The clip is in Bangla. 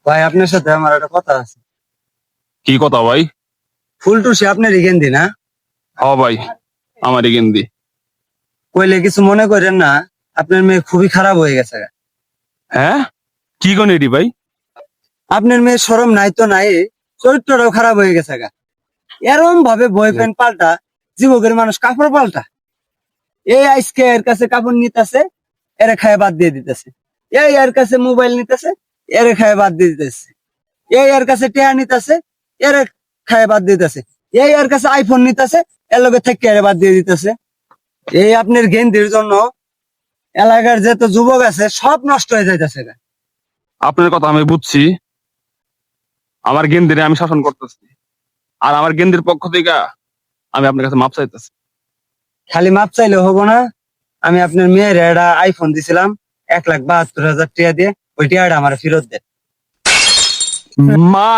ভাই আপনার সাথে আমার একটা কথা আছে। কি কথা ভাই? ফুল টুসি আপনার গেন্দি না? হ ভাই, আমারই গেন্দি। কইলে কিছু মনে করেন না, আপনার মেয়ে খুবই খারাপ হয়ে গেছে। হ্যাঁ, কি কোন এডি ভাই? আপনার মেয়ে শরম নাই তো নাই, চরিত্রটাও খারাপ হয়ে গেছে গা। এরম ভাবে বয়ফ্রেন্ড পাল্টা, যুবকের মানুষ কাপড় পাল্টা। এই আজকে এর কাছে কাপড় নিতেছে, এরে খায় বাদ দিয়ে দিতেছে। এই এর কাছে মোবাইল নিতেছে, এরে খায় বাদ দিয়ে দিতেছে। এই এর কাছে টেয়া নিতেছে, এরে খায় বাদ দিতেছে। এই এর কাছে আইফোন নিতেছে, এর লগে থেকে এরে বাদ দিয়ে দিতেছে। এই আপনার গেন্দির জন্য এলাকার যত যুবক আছে সব নষ্ট হয়ে যাইতেছে গা। আপনার কথা আমি বুঝছি। আমার গেন্দিরে আমি শাসন করতেছি, আর আমার গেন্দির পক্ষ থেকে আমি আপনার কাছে মাপ চাইতেছি। খালি মাপ চাইলে হবো না, আমি আপনার মেয়ের একটা আইফোন দিছিলাম 1,72,000 টাকা দিয়ে, ওই টাকাটা আমার ফেরত দেন। মা